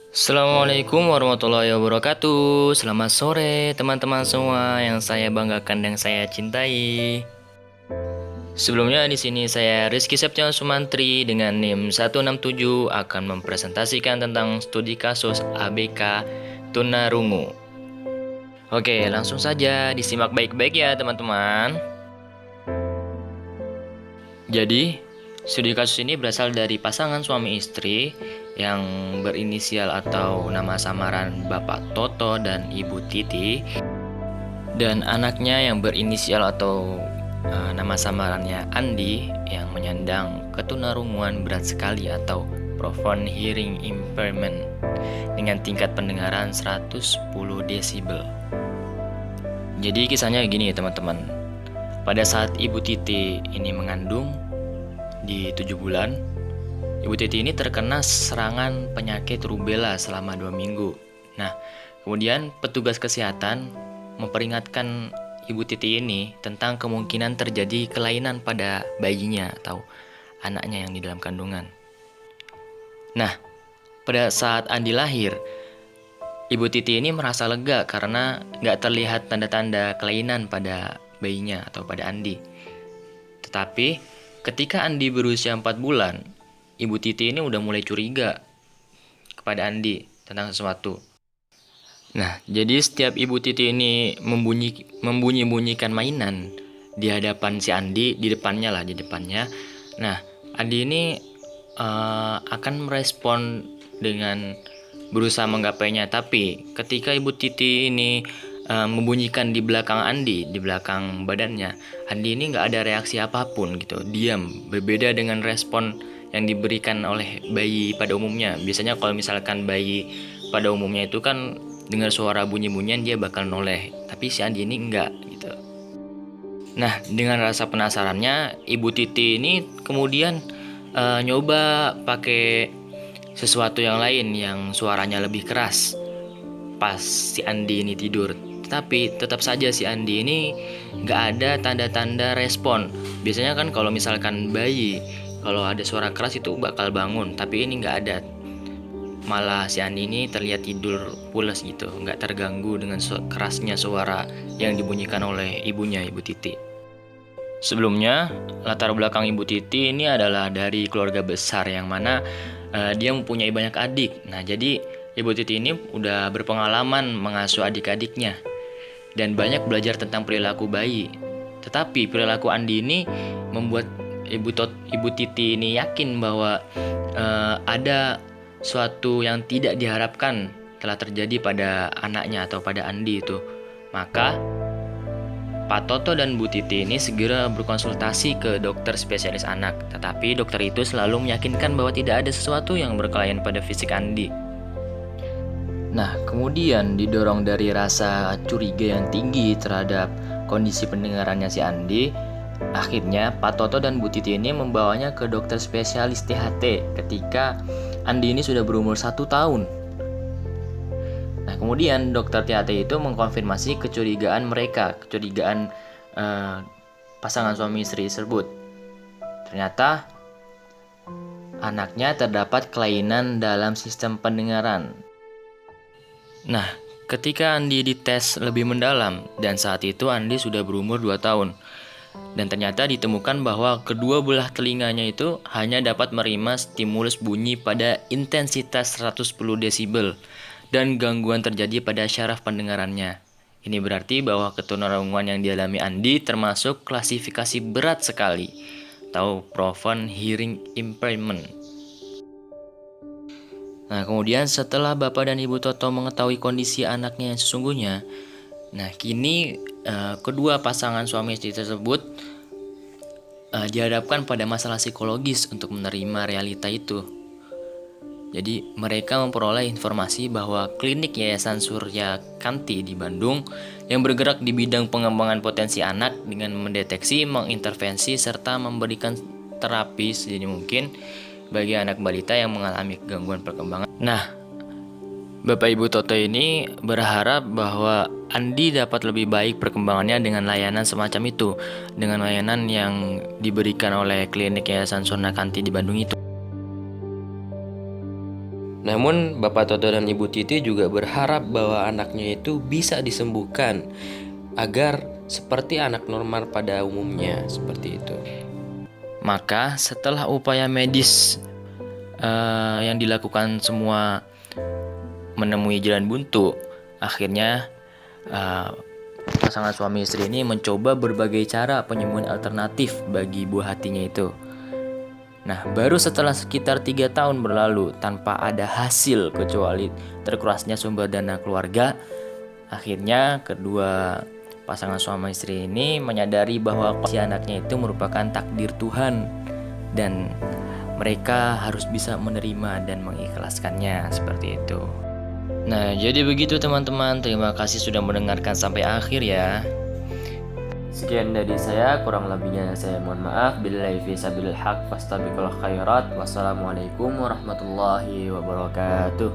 Assalamualaikum warahmatullahi wabarakatuh. Selamat sore teman-teman semua yang saya banggakan dan saya cintai. Sebelumnya di sini saya Rizky Septian Sumantri dengan NIM 167 akan mempresentasikan tentang studi kasus ABK tunarungu. Oke, langsung saja disimak baik-baik ya teman-teman. Jadi, studi kasus ini berasal dari pasangan suami istri yang berinisial atau nama samaran Bapak Toto dan Ibu Titi, dan anaknya yang berinisial atau nama samarannya Andi yang menyandang ketunarunguan berat sekali atau profound hearing impairment dengan tingkat pendengaran 110 desibel. Jadi kisahnya gini ya teman-teman. Pada saat Ibu Titi ini mengandung di 7 bulan, Ibu Titi ini terkena serangan penyakit rubella selama 2 minggu. Nah, kemudian petugas kesehatan memperingatkan Ibu Titi ini tentang kemungkinan terjadi kelainan pada bayinya atau anaknya yang di dalam kandungan. Nah, pada saat Andi lahir, Ibu Titi ini merasa lega karena nggak terlihat tanda-tanda kelainan pada bayinya atau pada Andi. Tetapi ketika Andi berusia 4 bulan, Ibu Titi ini udah mulai curiga kepada Andi tentang sesuatu. Nah, jadi setiap Ibu Titi ini membunyi-bunyikan mainan di hadapan si Andi, di depannya. Nah, Andi ini akan merespon dengan berusaha menggapainya. Tapi ketika Ibu Titi ini membunyikan di belakang Andi, di belakang badannya, Andi ini nggak ada reaksi apapun gitu, diam. Berbeda dengan respon yang diberikan oleh bayi pada umumnya. Biasanya kalau misalkan bayi pada umumnya itu kan dengar suara bunyi-bunyian dia bakal noleh, tapi si Andi ini enggak gitu. Nah, dengan rasa penasarannya, Ibu Titi ini kemudian nyoba pakai sesuatu yang lain yang suaranya lebih keras pas si Andi ini tidur. Tetapi tetap saja si Andi ini nggak ada tanda-tanda respon. Biasanya kan kalau misalkan bayi, kalau ada suara keras itu bakal bangun, tapi ini nggak ada. Malah si Andi ini terlihat tidur pulas gitu, nggak terganggu dengan kerasnya suara yang dibunyikan oleh ibunya, Ibu Titi. Sebelumnya, latar belakang Ibu Titi ini adalah dari keluarga besar yang mana dia mempunyai banyak adik. Nah, jadi Ibu Titi ini udah berpengalaman mengasuh adik-adiknya dan banyak belajar tentang perilaku bayi. Tetapi perilaku Andi ini membuat Ibu Titi ini yakin bahwa ada suatu yang tidak diharapkan telah terjadi pada anaknya atau pada Andi itu. Maka Pak Toto dan Bu Titi ini segera berkonsultasi ke dokter spesialis anak. Tetapi dokter itu selalu meyakinkan bahwa tidak ada sesuatu yang berkelainan pada fisik Andi. Nah, kemudian didorong dari rasa curiga yang tinggi terhadap kondisi pendengarannya si Andi, akhirnya Pak Toto dan Bu Titi ini membawanya ke dokter spesialis THT ketika Andi ini sudah berumur 1 tahun. Nah, kemudian dokter THT itu mengkonfirmasi kecurigaan pasangan suami istri tersebut. Ternyata anaknya terdapat kelainan dalam sistem pendengaran. Nah, ketika Andi dites lebih mendalam, dan saat itu Andi sudah berumur 2 tahun. Dan ternyata ditemukan bahwa kedua belah telinganya itu hanya dapat menerima stimulus bunyi pada intensitas 110 desibel dan gangguan terjadi pada syaraf pendengarannya. Ini berarti bahwa ketunarunguan yang dialami Andi termasuk klasifikasi berat sekali atau profound hearing impairment. Nah, kemudian setelah Bapak dan Ibu Toto mengetahui kondisi anaknya yang sesungguhnya, nah kini kedua pasangan suami istri tersebut dihadapkan pada masalah psikologis untuk menerima realita itu. Jadi mereka memperoleh informasi bahwa klinik Yayasan Surya Kanti di Bandung yang bergerak di bidang pengembangan potensi anak dengan mendeteksi, mengintervensi, serta memberikan terapi sedini mungkin bagi anak balita yang mengalami gangguan perkembangan. Nah, Bapak Ibu Toto ini berharap bahwa Andi dapat lebih baik perkembangannya dengan layanan semacam itu, dengan layanan yang diberikan oleh klinik Yayasan Surya Kanti di Bandung itu. Namun Bapak Toto dan Ibu Titi juga berharap bahwa anaknya itu bisa disembuhkan agar seperti anak normal pada umumnya, seperti itu. Maka setelah upaya medis yang dilakukan semua menemui jalan buntu, akhirnya pasangan suami istri ini mencoba berbagai cara penyembuhan alternatif bagi buah hatinya itu. Nah, baru setelah sekitar 3 tahun berlalu tanpa ada hasil kecuali terkurasnya sumber dana keluarga, akhirnya kedua pasangan suami istri ini menyadari bahwa si anaknya itu merupakan takdir Tuhan dan mereka harus bisa menerima dan mengikhlaskannya, seperti itu. Nah, jadi begitu teman-teman. Terima kasih sudah mendengarkan sampai akhir ya. Sekian dari saya, kurang lebihnya saya mohon maaf. Billahi fi sabilil haq fastabiqul khairat. Wassalamualaikum warahmatullahi wabarakatuh.